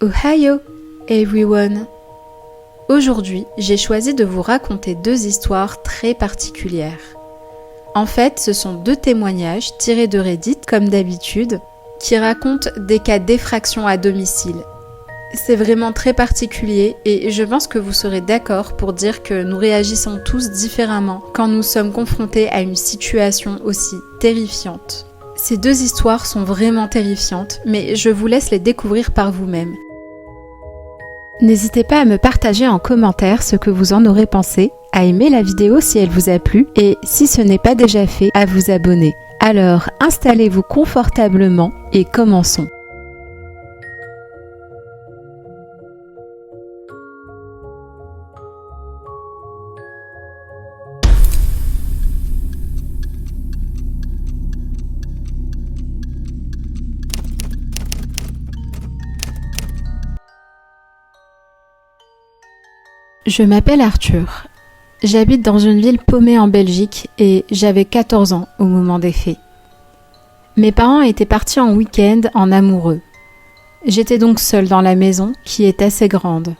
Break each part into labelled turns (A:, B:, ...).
A: Ohio, everyone! Aujourd'hui, j'ai choisi de vous raconter deux histoires très particulières. En fait, ce sont deux témoignages tirés de Reddit, comme d'habitude, qui racontent des cas d'effraction à domicile. C'est vraiment très particulier et je pense que vous serez d'accord pour dire que nous réagissons tous différemment quand nous sommes confrontés à une situation aussi terrifiante. Ces deux histoires sont vraiment terrifiantes, mais je vous laisse les découvrir par vous-même. N'hésitez pas à me partager en commentaire ce que vous en aurez pensé, à aimer la vidéo si elle vous a plu et, si ce n'est pas déjà fait, à vous abonner. Alors, installez-vous confortablement et commençons. Je m'appelle Arthur. J'habite dans une ville paumée en Belgique et j'avais 14 ans au moment des faits. Mes parents étaient partis en week-end en amoureux. J'étais donc seule dans la maison qui est assez grande.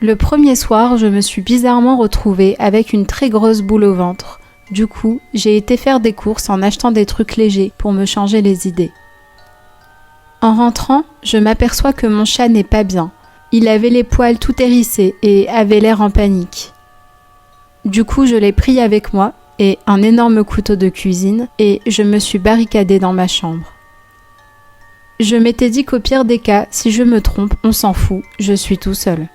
A: Le premier soir, je me suis bizarrement retrouvée avec une très grosse boule au ventre. Du coup, j'ai été faire des courses en achetant des trucs légers pour me changer les idées. En rentrant, je m'aperçois que mon chat n'est pas bien. Il avait les poils tout hérissés et avait l'air en panique. Du coup, je l'ai pris avec moi et un énorme couteau de cuisine et je me suis barricadée dans ma chambre. Je m'étais dit qu'au pire des cas, si je me trompe, on s'en fout, je suis tout seul.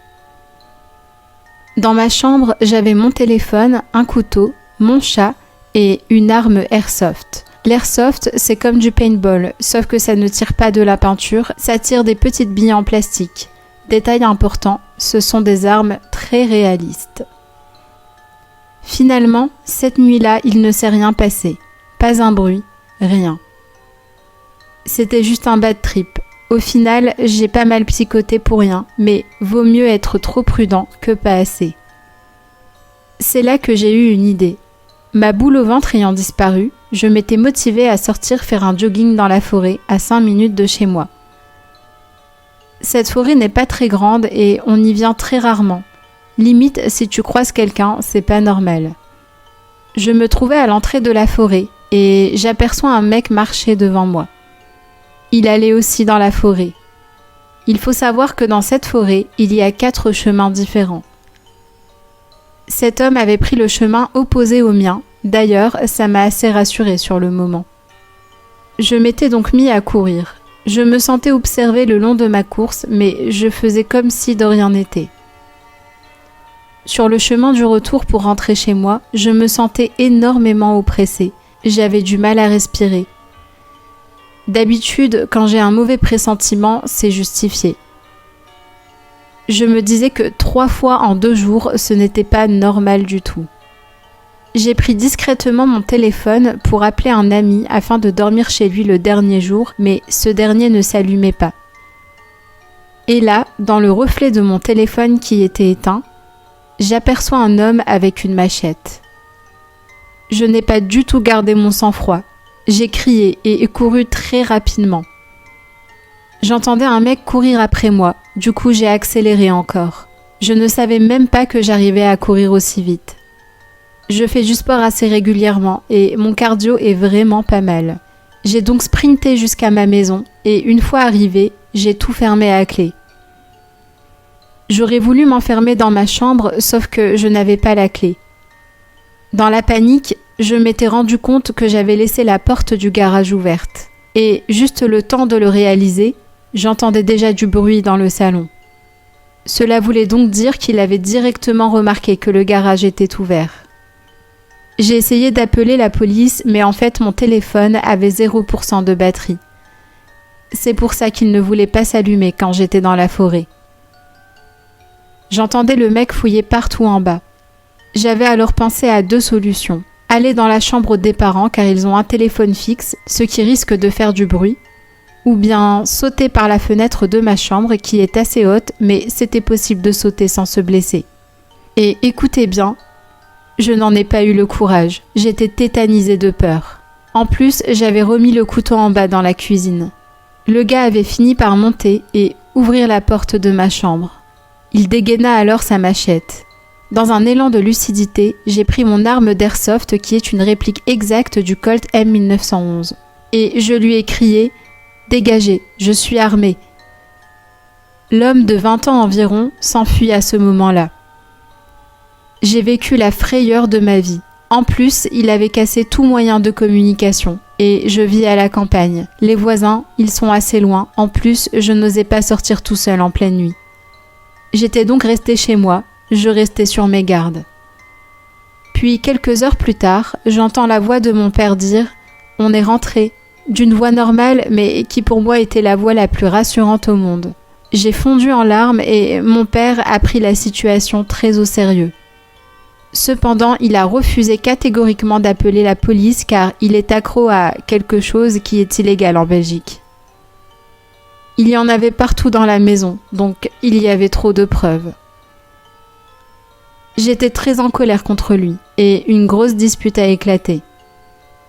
A: Dans ma chambre, j'avais mon téléphone, un couteau, mon chat et une arme airsoft. L'airsoft, c'est comme du paintball, sauf que ça ne tire pas de la peinture, ça tire des petites billes en plastique. Détail important, ce sont des armes très réalistes. Finalement, cette nuit-là, il ne s'est rien passé. Pas un bruit, rien. C'était juste un bad trip. Au final, j'ai pas mal psychoté pour rien, mais vaut mieux être trop prudent que pas assez. C'est là que j'ai eu une idée. Ma boule au ventre ayant disparu, je m'étais motivée à sortir faire un jogging dans la forêt à 5 minutes de chez moi. Cette forêt n'est pas très grande et on y vient très rarement. Limite, si tu croises quelqu'un, c'est pas normal. Je me trouvais à l'entrée de la forêt et j'aperçois un mec marcher devant moi. Il allait aussi dans la forêt. Il faut savoir que dans cette forêt, il y a 4 chemins différents. Cet homme avait pris le chemin opposé au mien. D'ailleurs, ça m'a assez rassurée sur le moment. Je m'étais donc mis à courir. Je me sentais observée le long de ma course, mais je faisais comme si de rien n'était. Sur le chemin du retour pour rentrer chez moi, je me sentais énormément oppressée. J'avais du mal à respirer. D'habitude, quand j'ai un mauvais pressentiment, c'est justifié. Je me disais que 3 fois en 2 jours, ce n'était pas normal du tout. J'ai pris discrètement mon téléphone pour appeler un ami afin de dormir chez lui le dernier jour, mais ce dernier ne s'allumait pas. Et là, dans le reflet de mon téléphone qui était éteint, j'aperçois un homme avec une machette. Je n'ai pas du tout gardé mon sang-froid. J'ai crié et couru très rapidement. J'entendais un mec courir après moi, du coup j'ai accéléré encore. Je ne savais même pas que j'arrivais à courir aussi vite. Je fais du sport assez régulièrement et mon cardio est vraiment pas mal. J'ai donc sprinté jusqu'à ma maison et une fois arrivée, j'ai tout fermé à clé. J'aurais voulu m'enfermer dans ma chambre sauf que je n'avais pas la clé. Dans la panique, je m'étais rendu compte que j'avais laissé la porte du garage ouverte. Et juste le temps de le réaliser, j'entendais déjà du bruit dans le salon. Cela voulait donc dire qu'il avait directement remarqué que le garage était ouvert. J'ai essayé d'appeler la police, mais en fait mon téléphone avait 0% de batterie. C'est pour ça qu'il ne voulait pas s'allumer quand j'étais dans la forêt. J'entendais le mec fouiller partout en bas. J'avais alors pensé à 2 solutions. Aller dans la chambre des parents car ils ont un téléphone fixe, ce qui risque de faire du bruit, ou bien sauter par la fenêtre de ma chambre qui est assez haute, mais c'était possible de sauter sans se blesser. Et écoutez bien, je n'en ai pas eu le courage, j'étais tétanisée de peur. En plus, j'avais remis le couteau en bas dans la cuisine. Le gars avait fini par monter et ouvrir la porte de ma chambre. Il dégaina alors sa machette. Dans un élan de lucidité, j'ai pris mon arme d'airsoft qui est une réplique exacte du Colt M1911. Et je lui ai crié « Dégagez, je suis armé !» L'homme de 20 ans environ s'enfuit à ce moment-là. J'ai vécu la frayeur de ma vie. En plus, il avait cassé tout moyen de communication. Et je vis à la campagne. Les voisins, ils sont assez loin. En plus, je n'osais pas sortir tout seul en pleine nuit. J'étais donc restée chez moi. Je restais sur mes gardes. Puis, quelques heures plus tard, j'entends la voix de mon père dire « On est rentré », d'une voix normale, mais qui pour moi était la voix la plus rassurante au monde. J'ai fondu en larmes et mon père a pris la situation très au sérieux. Cependant, il a refusé catégoriquement d'appeler la police car il est accro à quelque chose qui est illégal en Belgique. Il y en avait partout dans la maison, donc il y avait trop de preuves. J'étais très en colère contre lui et une grosse dispute a éclaté.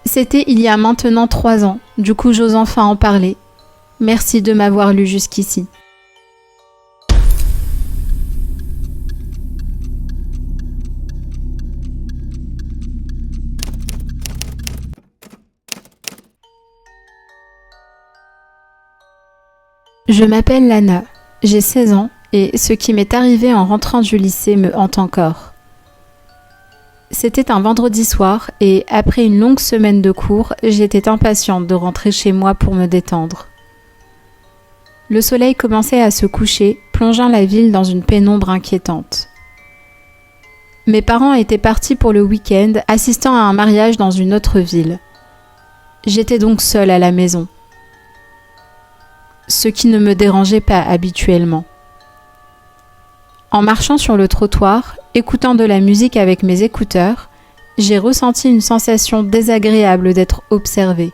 A: C'était il y a maintenant 3 ans, du coup j'ose enfin en parler. Merci de m'avoir lu jusqu'ici. Je m'appelle Lana, j'ai 16 ans et ce qui m'est arrivé en rentrant du lycée me hante encore. C'était un vendredi soir et après une longue semaine de cours, j'étais impatiente de rentrer chez moi pour me détendre. Le soleil commençait à se coucher, plongeant la ville dans une pénombre inquiétante. Mes parents étaient partis pour le week-end, assistant à un mariage dans une autre ville. J'étais donc seule à la maison. Ce qui ne me dérangeait pas habituellement. En marchant sur le trottoir, écoutant de la musique avec mes écouteurs, j'ai ressenti une sensation désagréable d'être observée.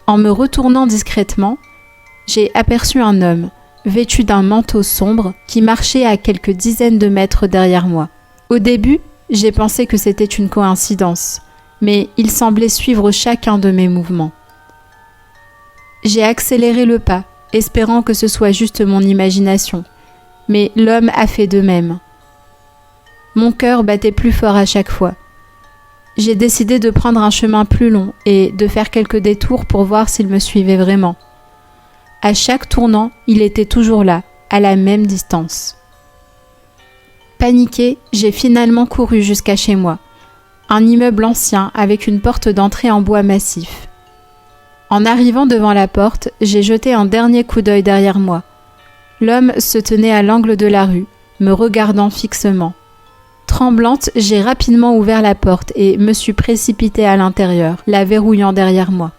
A: En me retournant discrètement, j'ai aperçu un homme, vêtu d'un manteau sombre, qui marchait à quelques dizaines de mètres derrière moi. Au début, j'ai pensé que c'était une coïncidence, mais il semblait suivre chacun de mes mouvements. J'ai accéléré le pas, espérant que ce soit juste mon imagination, mais l'homme a fait de même. Mon cœur battait plus fort à chaque fois. J'ai décidé de prendre un chemin plus long et de faire quelques détours pour voir s'il me suivait vraiment. À chaque tournant, il était toujours là, à la même distance. Paniquée, j'ai finalement couru jusqu'à chez moi, un immeuble ancien avec une porte d'entrée en bois massif. En arrivant devant la porte, j'ai jeté un dernier coup d'œil derrière moi. L'homme se tenait à l'angle de la rue, me regardant fixement. Tremblante, j'ai rapidement ouvert la porte et me suis précipitée à l'intérieur, la verrouillant derrière moi.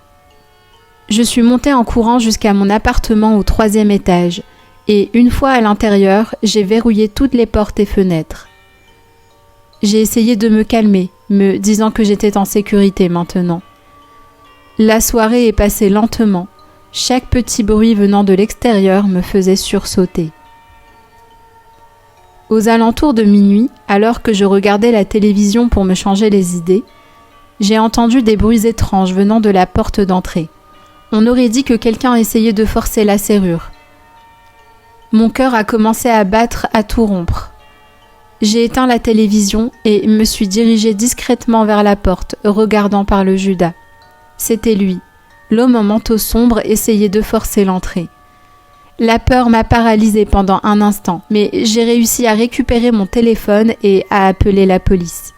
A: Je suis montée en courant jusqu'à mon appartement au 3e étage, et une fois à l'intérieur, j'ai verrouillé toutes les portes et fenêtres. J'ai essayé de me calmer, me disant que j'étais en sécurité maintenant. La soirée est passée lentement. Chaque petit bruit venant de l'extérieur me faisait sursauter. Aux alentours de minuit, alors que je regardais la télévision pour me changer les idées, j'ai entendu des bruits étranges venant de la porte d'entrée. On aurait dit que quelqu'un essayait de forcer la serrure. Mon cœur a commencé à battre à tout rompre. J'ai éteint la télévision et me suis dirigée discrètement vers la porte, regardant par le Judas. C'était lui. L'homme en manteau sombre essayait de forcer l'entrée. La peur m'a paralysée pendant un instant, mais j'ai réussi à récupérer mon téléphone et à appeler la police.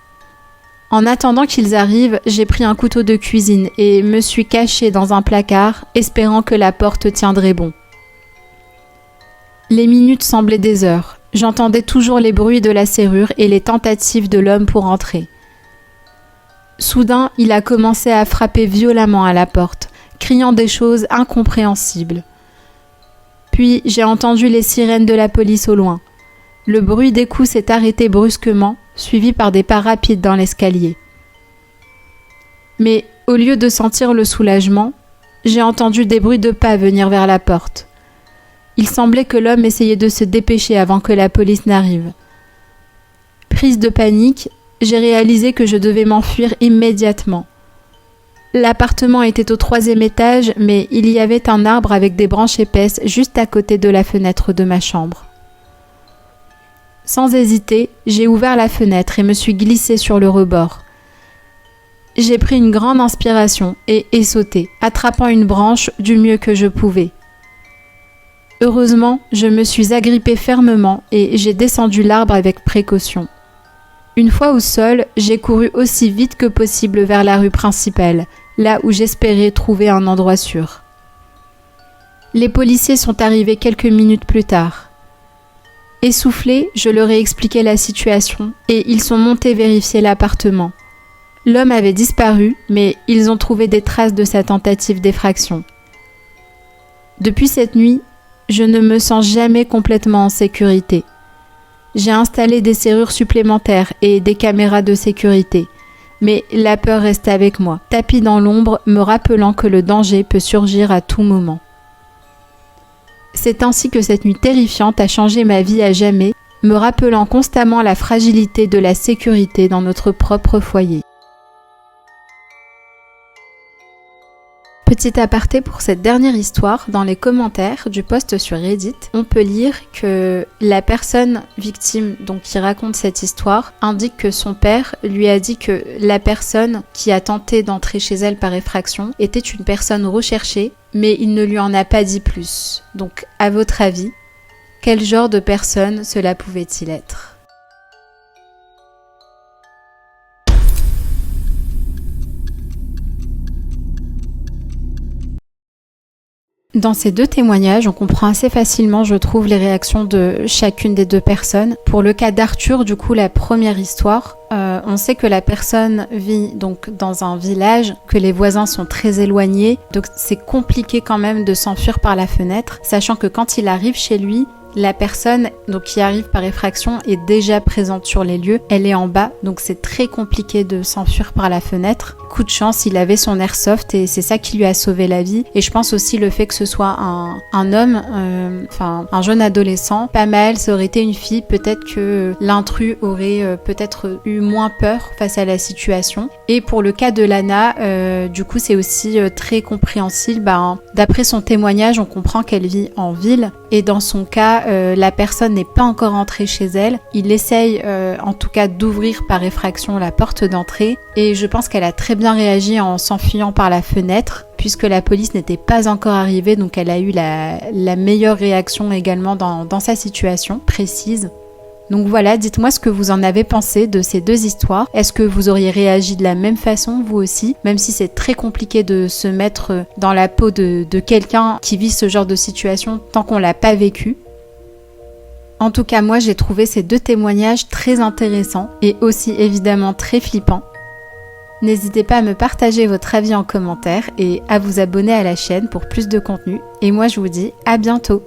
A: En attendant qu'ils arrivent, j'ai pris un couteau de cuisine et me suis cachée dans un placard, espérant que la porte tiendrait bon. Les minutes semblaient des heures. J'entendais toujours les bruits de la serrure et les tentatives de l'homme pour entrer. Soudain, il a commencé à frapper violemment à la porte, criant des choses incompréhensibles. Puis j'ai entendu les sirènes de la police au loin. Le bruit des coups s'est arrêté brusquement, suivi par des pas rapides dans l'escalier. Mais au lieu de sentir le soulagement, j'ai entendu des bruits de pas venir vers la porte. Il semblait que l'homme essayait de se dépêcher avant que la police n'arrive. Prise de panique, j'ai réalisé que je devais m'enfuir immédiatement. L'appartement était au 3e étage, mais il y avait un arbre avec des branches épaisses juste à côté de la fenêtre de ma chambre. Sans hésiter, j'ai ouvert la fenêtre et me suis glissée sur le rebord. J'ai pris une grande inspiration et ai sauté, attrapant une branche du mieux que je pouvais. Heureusement, je me suis agrippée fermement et j'ai descendu l'arbre avec précaution. Une fois au sol, j'ai couru aussi vite que possible vers la rue principale, là où j'espérais trouver un endroit sûr. Les policiers sont arrivés quelques minutes plus tard. Essoufflée, je leur ai expliqué la situation et ils sont montés vérifier l'appartement. L'homme avait disparu, mais ils ont trouvé des traces de sa tentative d'effraction. Depuis cette nuit, je ne me sens jamais complètement en sécurité. J'ai installé des serrures supplémentaires et des caméras de sécurité, mais la peur reste avec moi, tapie dans l'ombre, me rappelant que le danger peut surgir à tout moment. C'est ainsi que cette nuit terrifiante a changé ma vie à jamais, me rappelant constamment la fragilité de la sécurité dans notre propre foyer. Petit aparté pour cette dernière histoire, dans les commentaires du post sur Reddit, on peut lire que la personne victime, donc qui raconte cette histoire, indique que son père lui a dit que la personne qui a tenté d'entrer chez elle par effraction était une personne recherchée, mais il ne lui en a pas dit plus. Donc, à votre avis, quel genre de personne cela pouvait-il être ? Dans ces deux témoignages, on comprend assez facilement, je trouve, les réactions de chacune des deux personnes. Pour le cas d'Arthur, du coup, la première histoire, on sait que la personne vit donc dans un village, que les voisins sont très éloignés, donc c'est compliqué quand même de s'enfuir par la fenêtre, sachant que quand il arrive chez lui, la personne donc qui arrive par effraction est déjà présente sur les lieux, elle est en bas, donc c'est très compliqué de s'enfuir par la fenêtre. Coup de chance, il avait son airsoft et c'est ça qui lui a sauvé la vie. Et je pense aussi le fait que ce soit un homme, un jeune adolescent, pas mal, ça aurait été une fille, peut-être que l'intrus aurait peut-être eu moins peur face à la situation. Et pour le cas de Lana, du coup c'est aussi très compréhensible, d'après son témoignage, on comprend qu'elle vit en ville et dans son cas, la personne n'est pas encore entrée chez elle. Il essaye en tout cas d'ouvrir par effraction la porte d'entrée et je pense qu'elle a très bien réagi en s'enfuyant par la fenêtre puisque la police n'était pas encore arrivée, donc elle a eu la meilleure réaction également dans sa situation précise. Donc voilà, dites-moi ce que vous en avez pensé de ces deux histoires. Est-ce que vous auriez réagi de la même façon, vous aussi, même si c'est très compliqué de se mettre dans la peau de quelqu'un qui vit ce genre de situation tant qu'on l'a pas vécu. En tout cas, moi, j'ai trouvé ces deux témoignages très intéressants et aussi évidemment très flippants. N'hésitez pas à me partager votre avis en commentaire et à vous abonner à la chaîne pour plus de contenu. Et moi, je vous dis à bientôt.